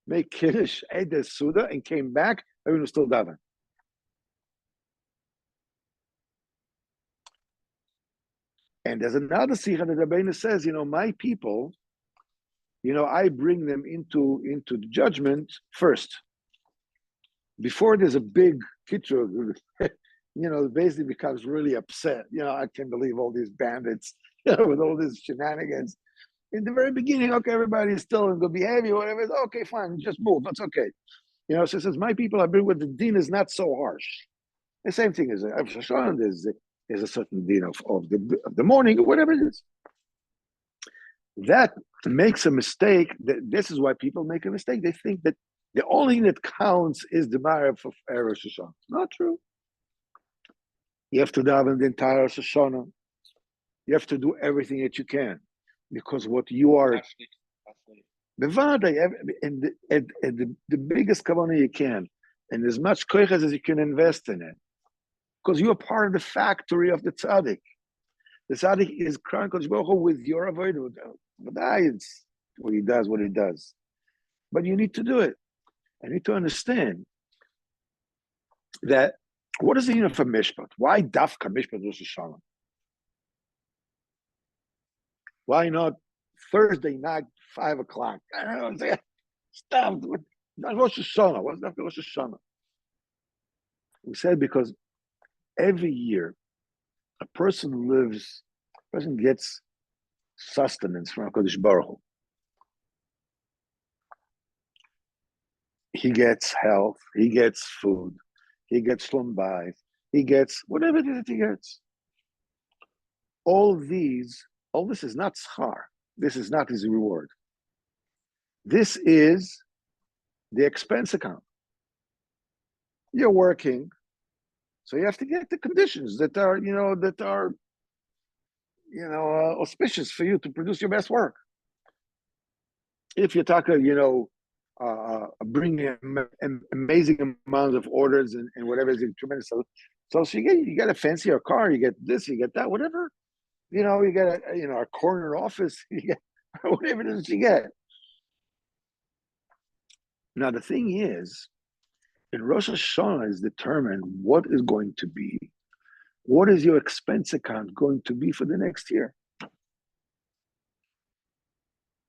made Kiddush, ate the Suda, and came back. Rabbeinu was still davening. And there's another sikha that Rabbeinu says, my people, I bring them into the judgment first. Before there's a big kitrug, basically becomes really upset. I can't believe all these bandits, with all these shenanigans. In the very beginning, okay, everybody is still in good behavior, whatever. Okay, fine, just move. That's okay. So it says, my people, I bring what the din is not so harsh. The same thing as Hashana, there's a certain din of the morning, or whatever it is. that makes a mistake. This is why people make a mistake. They think that the only thing that counts is the Ma'ariv of Rosh Hashanah. Not true. You have to daven the entire Rosh Hashanah. You have to do everything that you can, because what you are, Actually, and the biggest kavanah you can, and as much koiches as you can invest in it, because you are part of the factory of the tzaddik. The tzaddik is crying Kodesh Baruch Hu with your avodah. But it's what he does. But you need to do it. I need to understand that what is the unit for mishpat? Why dafka mishpat Rosh Hashanah? Why not Thursday night, 5 o'clock? I don't know. Stop. Rosh Hashanah. What's that for Rosh Hashanah? We said because every year a person gets sustenance from HaKadosh Baruch Hu. He gets health, he gets food, he gets shlom bayis, he gets whatever it is that he gets. All this is not schar. This is not his reward. This is the expense account. You're working, so you have to get the conditions that are auspicious for you to produce your best work. If you're talking, bringing amazing amounts of orders and whatever is tremendous. So you get a fancier car, you get this, you get that, whatever. You get a corner office, you get whatever it is you get. Now the thing is, in Rosh Hashanah is determined what is going to be. What is your expense account going to be for the next year?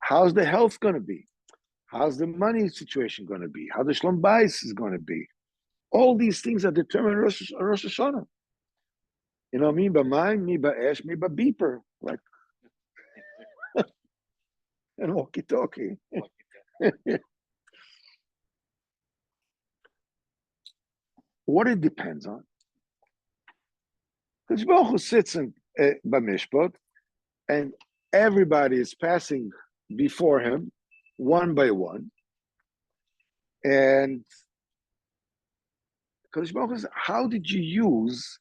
How's the health going to be? How's the money situation going to be? How the shlom bayis is going to be? All these things are determined in Rosh Hashanah. Me by mine, me by ash, me by beeper, like and walkie-talkie. What it depends on. Because Baruch Hu sits in Bamishpat, and everybody is passing before him, one by one. And Kodesh Baruch Hu says, how did you use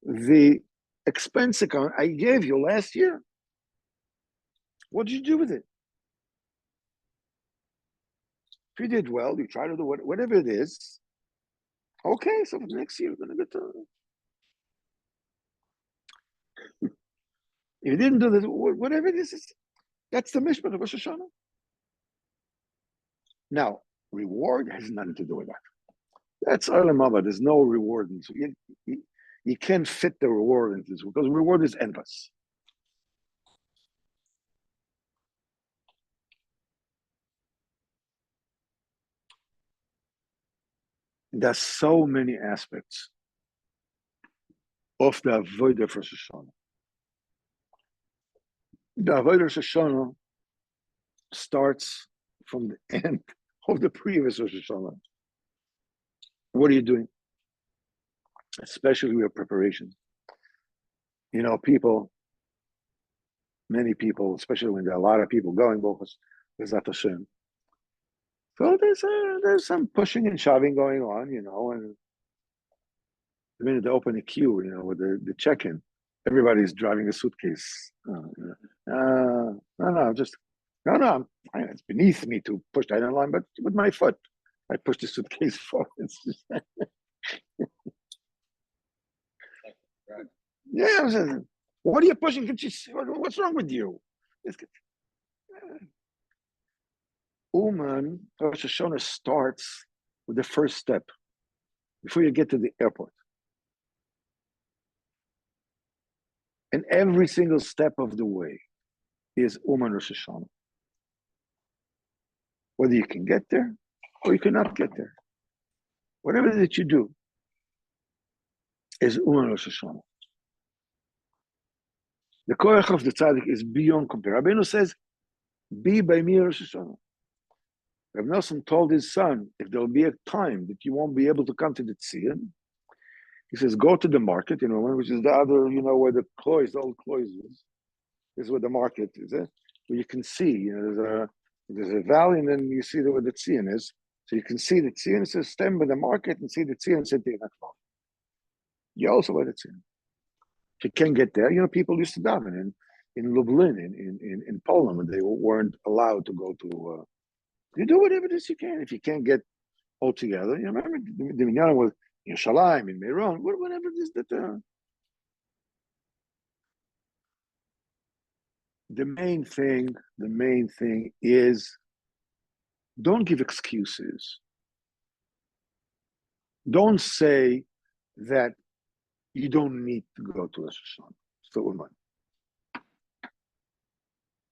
the expense account I gave you last year? What did you do with it? If you did well, you try to do whatever it is. Okay, so for next year, we're going to get to. If you didn't do this, whatever it is, that's the mishpat of Rosh Hashanah. Now, reward has nothing to do with that. That's Olam Haba. There's no reward. You can't fit the reward into this because reward is endless. There's so many aspects of the avodah of Rosh Hashanah. The avodah of Rosh Hashanah starts from the end of the previous Rosh Hashanah. What are you doing? Especially with preparation. Many people, especially when there are a lot of people going, B'ezrat Hashem. So there's some pushing and shoving going on, and the minute they open a queue, with the check-in, everybody's driving a suitcase. No, it's beneath me to push the iron line, but with my foot, I push the suitcase forward. Yeah, what are you pushing? What's wrong with you? Rosh Hashanah starts with the first step before you get to the airport. And every single step of the way is Rosh Hashanah. Whether you can get there or you cannot get there. Whatever that you do is Rosh Hashanah. The koach of the tzaddik is beyond compare. Rabbeinu says, be by me Rosh Hashanah. Rav Nosson told his son, if there will be a time that you won't be able to come to the Tzion, he says, go to the market, which is the other, where the old clois is. This is where the market is. where you can see, there's a valley, and then you see where the tzion is. So you can see the tzion says stem by the market, and see the tzion said the next. You also let it in. If you can't get there, people used to daven in Lublin, in Poland, when they weren't allowed to go to. You do whatever it is you can. If you can't get all together, remember the minyan was in Yerushalayim, in Moharan, whatever it is that. The main thing is, don't give excuses. Don't say that you don't need to go to Rosh Hashana. Still with money.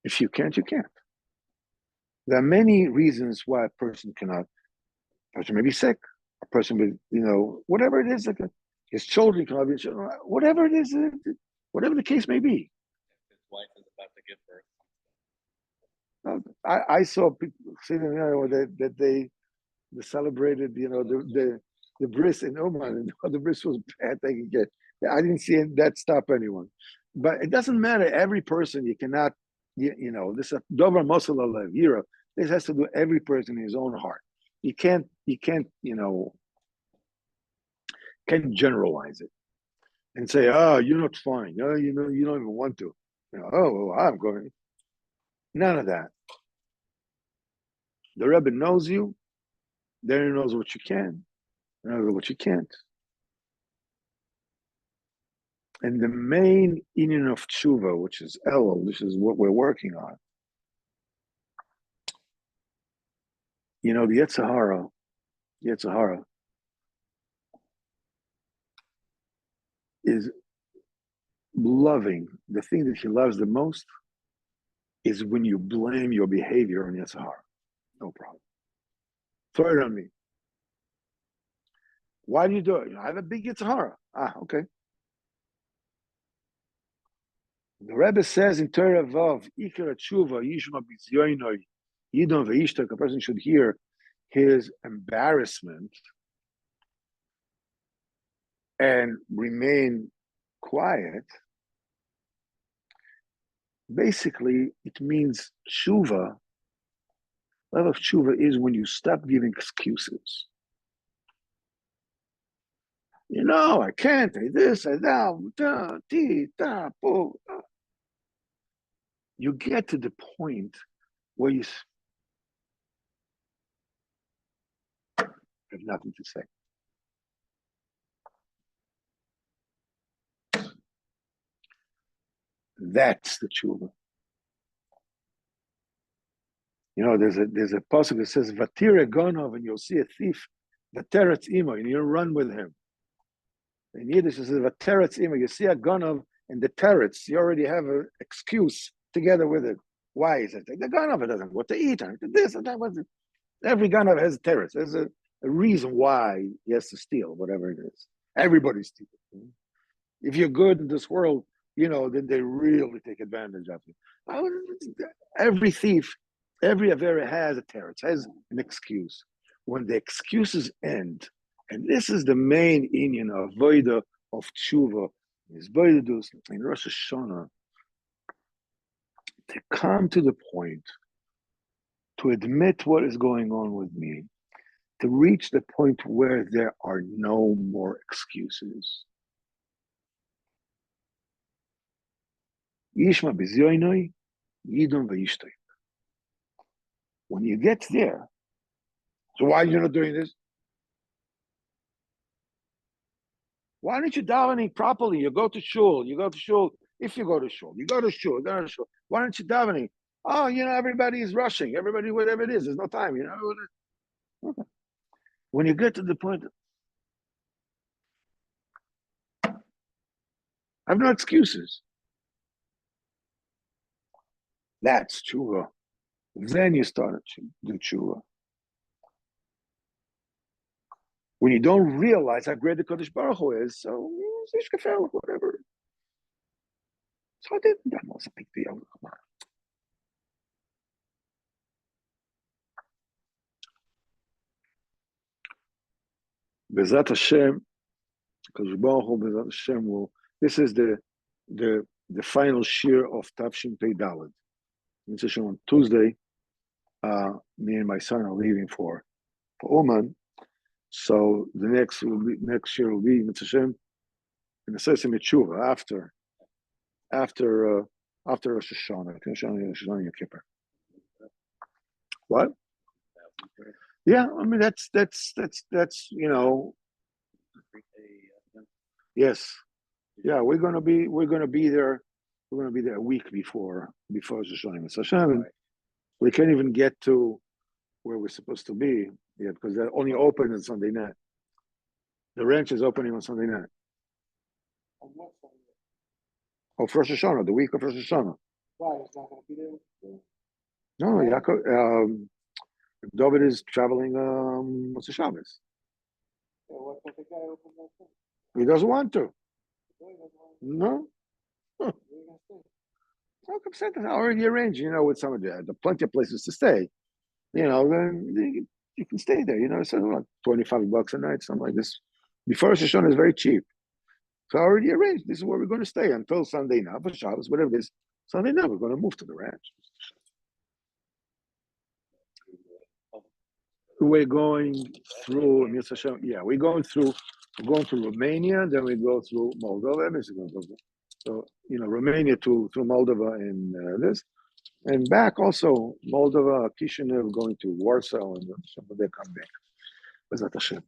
If you can't, you can't. There are many reasons why a person cannot. A person may be sick. A person with, whatever it is, his children cannot be, whatever it is, whatever the case may be. His wife is about to give birth. I saw people sitting there that they celebrated, the bris in Oman, and the bris was bad. They could get. I didn't see that stop anyone, but it doesn't matter. Every person, you cannot, this is dover mosel alev yira. This has to do every person in his own heart. You can't generalize it and say, oh, you're not fine. No, you don't even want to. Oh, well, I'm going. None of that. The Rebbe knows you. Then he knows what you can, and what you can't. And the main union of tshuva, which is Elul, which is what we're working on. The Yetzirah is loving. The thing that he loves the most is when you blame your behavior on Yetzirah. No problem. Throw it on me. Why do you do it? I have a big Yetzirah. Okay. The Rebbe says in Torah Vav, Ikar Tshuva, Yishma B'Zyoinoi, Yidon Ve'ishtak, a person should hear his embarrassment and remain quiet. Basically, it means Tshuva. Love of Tshuva is when you stop giving excuses. I can't, I this, I that, You get to the point where you have nothing to say. That's the tshuva. There's a pasuk that says, "Vatire gonov," and you'll see a thief, "Vateretz imo," and you run with him. In Yiddish, it says, "Vateretz imo." You see a gonov and the teretz, you already have an excuse together with it. Why is it? The gonov doesn't know what to eat. This and that. Every gonov has teretz. There's a reason why he has to steal, whatever it is. Everybody steals. If you're good in this world, then they really take advantage of you. Every thief, every avera has a teretz, has an excuse. When the excuses end, and this is the main inyan of voida of tshuva, is voidus in Rosh Hashana, to come to the point, to admit what is going on with me, to reach the point where there are no more excuses. Yishma b'zyoinoi, yidon v'yishtoi. When you get there, so why are you not doing this? Why aren't you davening properly? You go to shul. If you go to shul, you go to shul. Why aren't you davening? Oh, everybody is rushing. Everybody, whatever it is, there's no time. Okay. When you get to the point, I have no excuses. That's tshuva. Then you start to do tshuva. When you don't realize how great the Kodesh Baruch Hu is, so whatever. So that was a big deal. Come on. Bezat Hashem, Kodesh Baruch Hu, Bezat Hashem will. This is the final shir of Tafshin Pei Daled. On Tuesday, me and my son are leaving for Oman. So the next year will be Mitzvah Shem in the Sesame Tshuva after Rosh Hashana. Rosh Hashana Yom Kippur. What? Yeah, I mean that's yes, yeah. We're gonna be there. We're gonna be there a week before Rosh Hashana. Mitzvah Shem. We can't even get to where we're supposed to be yet because they're only open on Sunday night. The ranch is opening on Sunday night. Oh, for Rosh Hashanah, the week of Rosh Hashanah. Why? He's not going to be there? No, Yaakov, David is traveling, what's the Shabbos? Yeah, why can't the guy open that thing? He doesn't want to. Why he doesn't want to? No. Where are you going to stay? Malcolm said that already arranged, with some of the plenty of places to stay. Then you can stay there, so like $25 a night, something like this. Before Rosh Hashanah is very cheap. So I already arranged. This is where we're going to stay until Sunday night, for Shabbos, whatever it is. Sunday night, we're going to move to the ranch. We're going through, we're going through Romania, then we go through Moldova. So, Romania to Moldova and this. And back also, Moldova, Kishinev, going to Warsaw, and they come back. Bezat Hashem.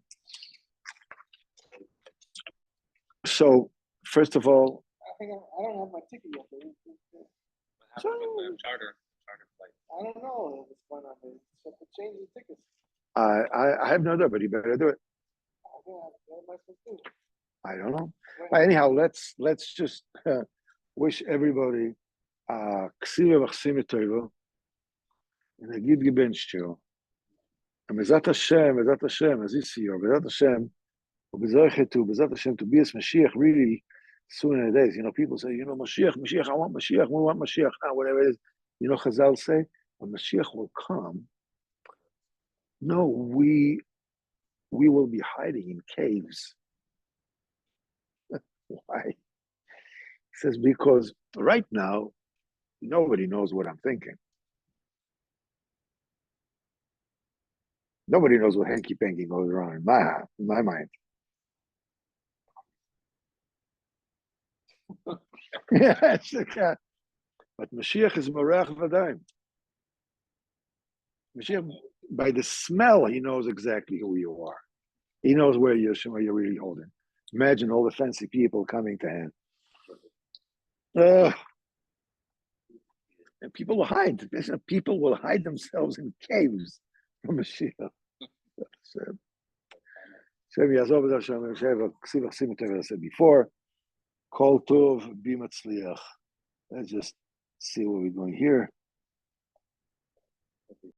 So, first of all, I don't have my ticket yet. What happened with the charter flight? I don't know what's going on there. So to change the tickets. I have no doubt, but you better do it. What am I supposed to do? I don't know. Anyhow, let's just wish everybody Ksiva v'chsime tova and a good gebenchtio. And Bezat Hashem, as this year, Bezat Hashem, Bezat Hashem to be as Mashiach really soon in the days. People say, Mashiach, I want Mashiach, we want Mashiach now, whatever it is. Chazal say, when Mashiach will come, no, we will be hiding in caves. Why? He says, because right now, nobody knows what I'm thinking. Nobody knows what hanky-panky goes around in my mind. Yes, but Mashiach is Moreach V'Adaim. Mashiach, by the smell, he knows exactly who you are. He knows where you're really holding. Imagine all the fancy people coming to him. And people will hide. People will hide themselves in caves from Mashiach. I said before, Kol Tov Bimatzliach. Let's just see what we're doing here.